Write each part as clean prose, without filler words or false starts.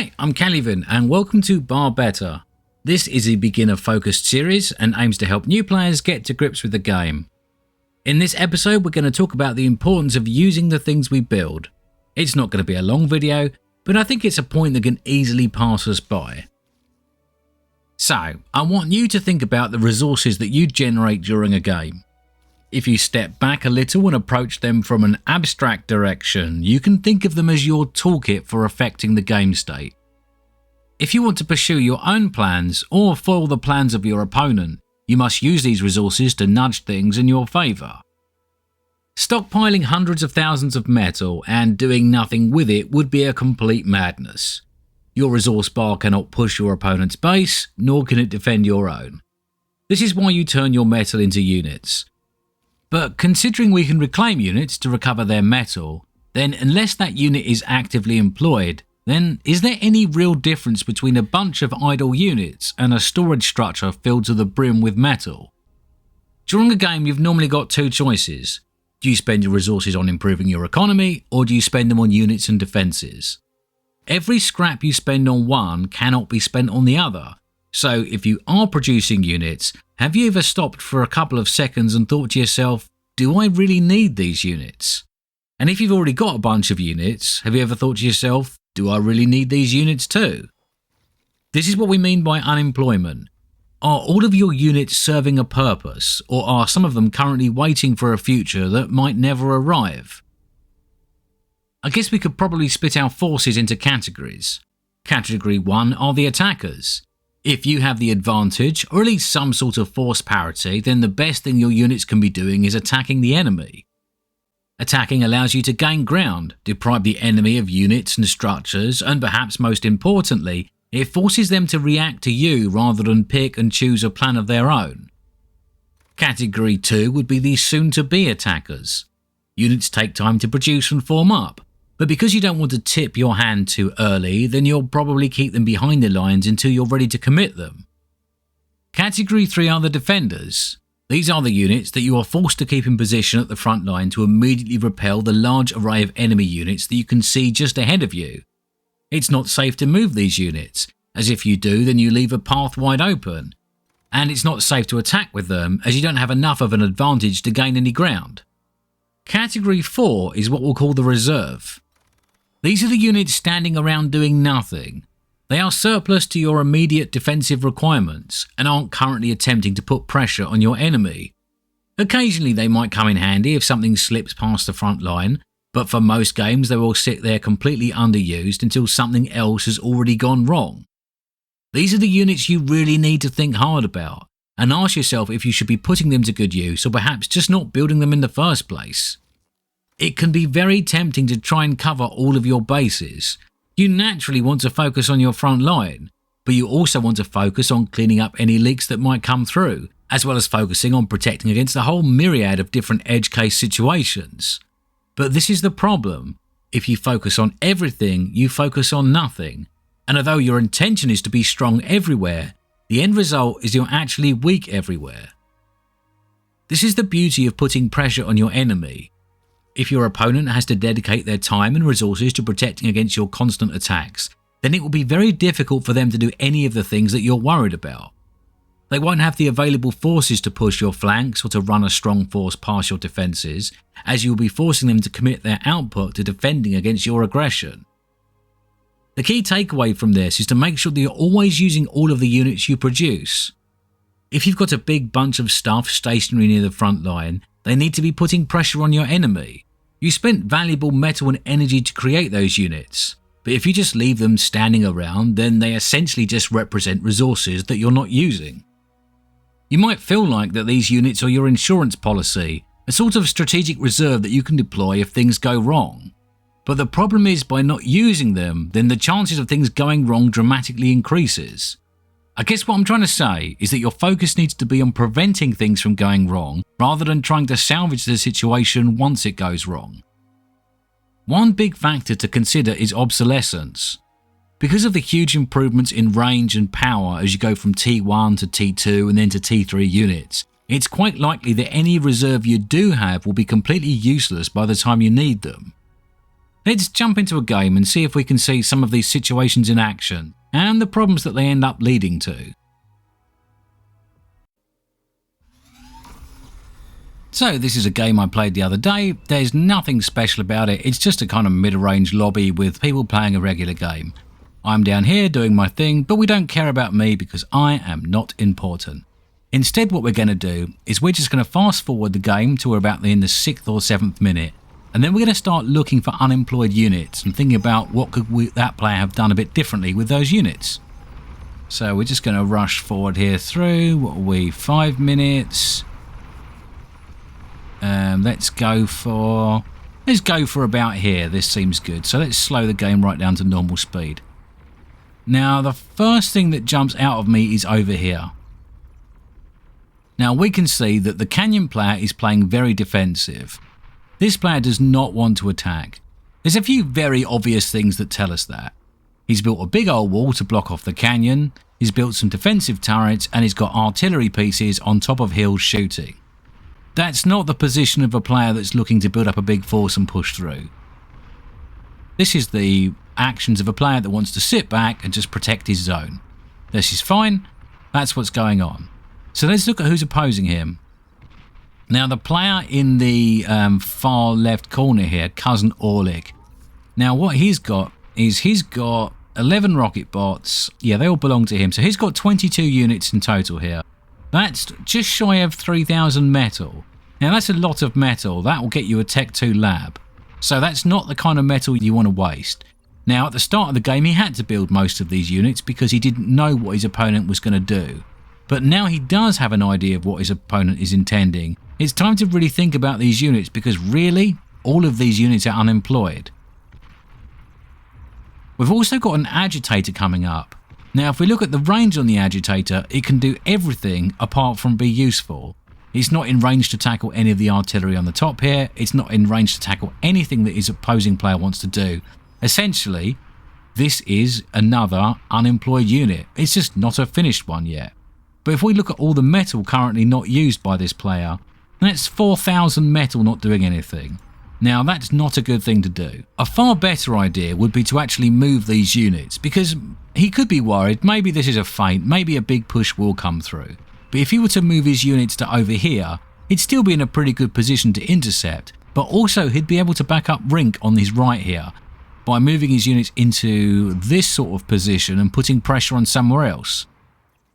Hi, I'm Calvin and welcome to Bar Better. This is a beginner-focused series and aims to help new players get to grips with the game. In this episode, we're going to talk about the importance of using the things we build. It's not going to be a long video, but I think it's a point that can easily pass us by. So, I want you to think about the resources that you generate during a game. If you step back a little and approach them from an abstract direction, you can think of them as your toolkit for affecting the game state. If you want to pursue your own plans or foil the plans of your opponent, you must use these resources to nudge things in your favour. Stockpiling hundreds of thousands of metal and doing nothing with it would be a complete madness. Your resource bar cannot push your opponent's base, nor can it defend your own. This is why you turn your metal into units. But considering we can reclaim units to recover their metal, then unless that unit is actively employed, then is there any real difference between a bunch of idle units and a storage structure filled to the brim with metal? During a game, you've normally got two choices. Do you spend your resources on improving your economy, or do you spend them on units and defences? Every scrap you spend on one cannot be spent on the other. So if you are producing units, have you ever stopped for a couple of seconds and thought to yourself, do I really need these units? And if you've already got a bunch of units, have you ever thought to yourself, do I really need these units too? This is what we mean by unemployment. Are all of your units serving a purpose, or are some of them currently waiting for a future that might never arrive? I guess we could probably split our forces into categories. Category 1 are the attackers. If you have the advantage, or at least some sort of force parity, then the best thing your units can be doing is attacking the enemy. Attacking allows you to gain ground, deprive the enemy of units and structures, and perhaps most importantly, it forces them to react to you rather than pick and choose a plan of their own. Category 2 would be the soon-to-be attackers. Units take time to produce and form up. But because you don't want to tip your hand too early, then you'll probably keep them behind the lines until you're ready to commit them. Category 3 are the defenders. These are the units that you are forced to keep in position at the front line to immediately repel the large array of enemy units that you can see just ahead of you. It's not safe to move these units, as if you do then you leave a path wide open. And it's not safe to attack with them, as you don't have enough of an advantage to gain any ground. Category 4 is what we'll call the reserve. These are the units standing around doing nothing. They are surplus to your immediate defensive requirements and aren't currently attempting to put pressure on your enemy. Occasionally they might come in handy if something slips past the front line, but for most games they will sit there completely underused until something else has already gone wrong. These are the units you really need to think hard about and ask yourself if you should be putting them to good use or perhaps just not building them in the first place. It can be very tempting to try and cover all of your bases. You naturally want to focus on your front line, but you also want to focus on cleaning up any leaks that might come through, as well as focusing on protecting against a whole myriad of different edge case situations. But this is the problem. If you focus on everything, you focus on nothing. And although your intention is to be strong everywhere, the end result is you're actually weak everywhere. This is the beauty of putting pressure on your enemy. If your opponent has to dedicate their time and resources to protecting against your constant attacks, then it will be very difficult for them to do any of the things that you're worried about. They won't have the available forces to push your flanks or to run a strong force past your defences, as you will be forcing them to commit their output to defending against your aggression. The key takeaway from this is to make sure that you're always using all of the units you produce. If you've got a big bunch of stuff stationary near the front line, they need to be putting pressure on your enemy. You spent valuable metal and energy to create those units, but if you just leave them standing around, then they essentially just represent resources that you're not using. You might feel like that these units are your insurance policy, a sort of strategic reserve that you can deploy if things go wrong. But the problem is by not using them, then the chances of things going wrong dramatically increases. I guess what I'm trying to say is that your focus needs to be on preventing things from going wrong rather than trying to salvage the situation once it goes wrong. One big factor to consider is obsolescence. Because of the huge improvements in range and power as you go from T1 to T2 and then to T3 units, it's quite likely that any reserve you do have will be completely useless by the time you need them. Let's jump into a game and see if we can see some of these situations in action and the problems that they end up leading to. So this is a game I played the other day. There's nothing special about it. It's just a kind of mid-range lobby with people playing a regular game. I'm down here doing my thing, but we don't care about me because I am not important. Instead, what we're going to do is we're just going to fast forward the game to about in the 6th or 7th minute. And then we're going to start looking for unemployed units and thinking about what could that player have done a bit differently with those units. So we're just going to rush forward here through, what are we, 5 minutes. Let's go for about here. This seems good. So let's slow the game right down to normal speed. Now the first thing that jumps out of me is over here. Now we can see that the Canyon player is playing very defensive. This player does not want to attack. There's a few very obvious things that tell us that. He's built a big old wall to block off the canyon, he's built some defensive turrets, and he's got artillery pieces on top of hills shooting. That's not the position of a player that's looking to build up a big force and push through. This is the actions of a player that wants to sit back and just protect his zone. This is fine, that's what's going on. So let's look at who's opposing him. Now the player in the far left corner here, Cousin Orlik. Now what he's got is he's got 11 rocket bots. Yeah, they all belong to him. So he's got 22 units in total here. That's just shy of 3,000 metal. Now that's a lot of metal. That will get you a Tech 2 lab. So that's not the kind of metal you want to waste. Now at the start of the game he had to build most of these units because he didn't know what his opponent was going to do. But now he does have an idea of what his opponent is intending. It's time to really think about these units because really, all of these units are unemployed. We've also got an agitator coming up. Now if we look at the range on the agitator, it can do everything apart from be useful. It's not in range to tackle any of the artillery on the top here. It's not in range to tackle anything that his opposing player wants to do. Essentially, this is another unemployed unit. It's just not a finished one yet. But if we look at all the metal currently not used by this player, that's 4,000 metal not doing anything. Now that's not a good thing to do. A far better idea would be to actually move these units because he could be worried maybe this is a feint, maybe a big push will come through. But if he were to move his units to over here, he'd still be in a pretty good position to intercept, but also he'd be able to back up Rink on his right here by moving his units into this sort of position and putting pressure on somewhere else.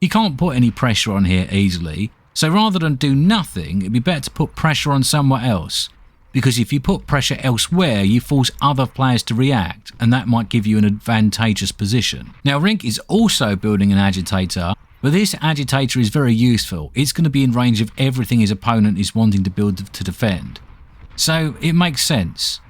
You can't put any pressure on here easily, so rather than do nothing, it'd be better to put pressure on somewhere else. Because if you put pressure elsewhere, you force other players to react, and that might give you an advantageous position. Now Rink is also building an agitator, but this agitator is very useful. It's going to be in range of everything his opponent is wanting to build to defend. So it makes sense.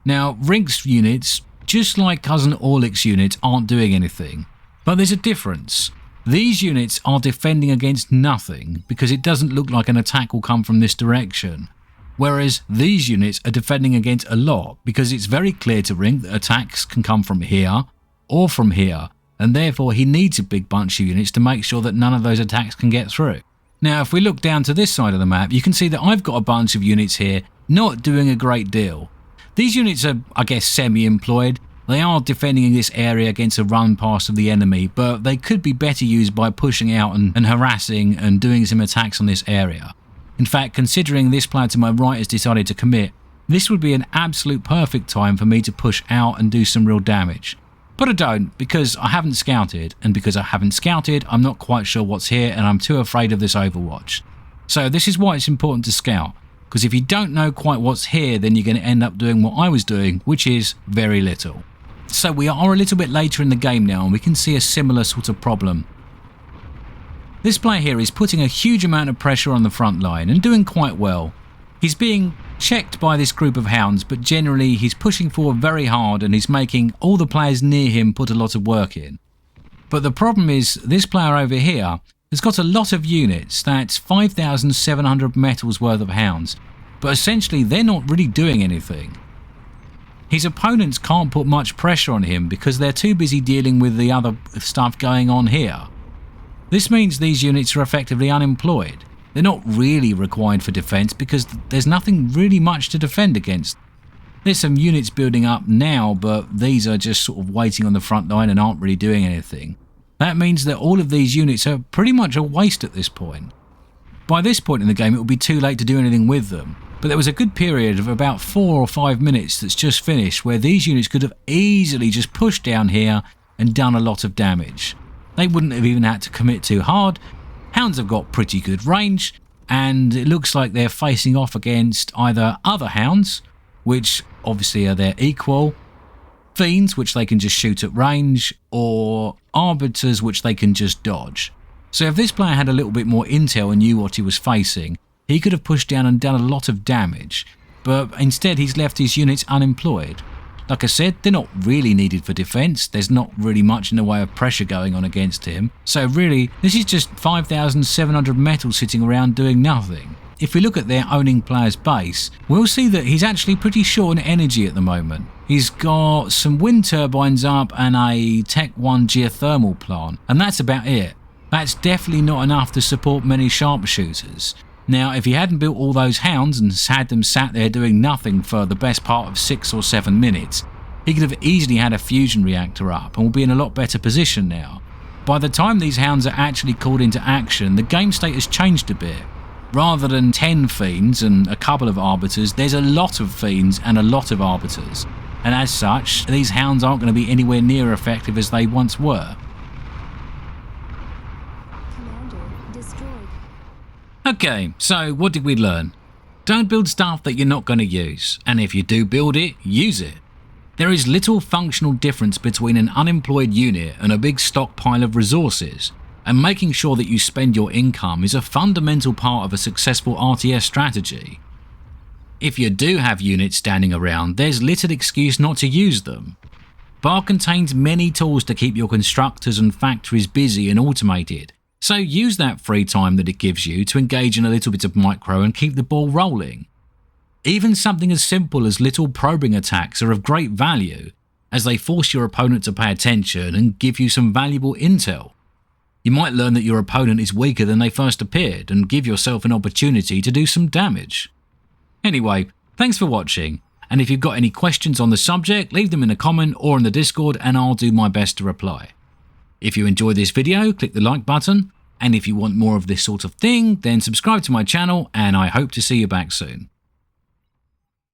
Now Rink's units, just like Cousin Orlik's units, aren't doing anything. But there's a difference. These units are defending against nothing because it doesn't look like an attack will come from this direction. Whereas these units are defending against a lot because it's very clear to Rink that attacks can come from here or from here, and therefore he needs a big bunch of units to make sure that none of those attacks can get through. Now if we look down to this side of the map, you can see that I've got a bunch of units here not doing a great deal. These units are, I guess, semi-employed. They are defending in this area against a run pass of the enemy, but they could be better used by pushing out and harassing and doing some attacks on this area. In fact, considering this player to my right has decided to commit, this would be an absolute perfect time for me to push out and do some real damage. But I don't, because I haven't scouted, and because I haven't scouted, I'm not quite sure what's here and I'm too afraid of this Overwatch. So this is why it's important to scout, because if you don't know quite what's here, then you're going to end up doing what I was doing, which is very little. So we are a little bit later in the game now and we can see a similar sort of problem. This player here is putting a huge amount of pressure on the front line and doing quite well. He's being checked by this group of hounds, but generally he's pushing forward very hard and he's making all the players near him put a lot of work in. But the problem is this player over here has got a lot of units, that's 5,700 metals worth of hounds, but essentially they're not really doing anything. His opponents can't put much pressure on him because they're too busy dealing with the other stuff going on here. This means these units are effectively unemployed. They're not really required for defense because there's nothing really much to defend against. There's some units building up now, but these are just sort of waiting on the front line and aren't really doing anything. That means that all of these units are pretty much a waste at this point. By this point in the game, it will be too late to do anything with them, but there was a good period of about 4 or 5 minutes that's just finished where these units could have easily just pushed down here and done a lot of damage. They wouldn't have even had to commit too hard. Hounds have got pretty good range, and it looks like they're facing off against either other hounds, which obviously are their equal, fiends, which they can just shoot at range, or arbiters, which they can just dodge. So if this player had a little bit more intel and knew what he was facing, he could have pushed down and done a lot of damage, but instead he's left his units unemployed. Like I said, they're not really needed for defense, there's not really much in the way of pressure going on against him, so really this is just 5,700 metal sitting around doing nothing. If we look at their owning player's base, we'll see that he's actually pretty short on energy at the moment. He's got some wind turbines up and a Tech 1 geothermal plant, and that's about it. That's definitely not enough to support many sharpshooters. Now, if he hadn't built all those hounds and had them sat there doing nothing for the best part of 6 or 7 minutes, he could have easily had a fusion reactor up and will be in a lot better position now. By the time these hounds are actually called into action, the game state has changed a bit. Rather than 10 fiends and a couple of arbiters, there's a lot of fiends and a lot of arbiters. And as such, these hounds aren't going to be anywhere near effective as they once were. Okay, so what did we learn? Don't build stuff that you're not going to use, and if you do build it, use it. There is little functional difference between an unemployed unit and a big stockpile of resources, and making sure that you spend your income is a fundamental part of a successful RTS strategy. If you do have units standing around, there's little excuse not to use them. BAR contains many tools to keep your constructors and factories busy and automated, so use that free time that it gives you to engage in a little bit of micro and keep the ball rolling. Even something as simple as little probing attacks are of great value, as they force your opponent to pay attention and give you some valuable intel. You might learn that your opponent is weaker than they first appeared and give yourself an opportunity to do some damage. Anyway, thanks for watching, and if you've got any questions on the subject, leave them in a comment or in the Discord and I'll do my best to reply. If you enjoyed this video, click the like button, and if you want more of this sort of thing, then subscribe to my channel and I hope to see you back soon.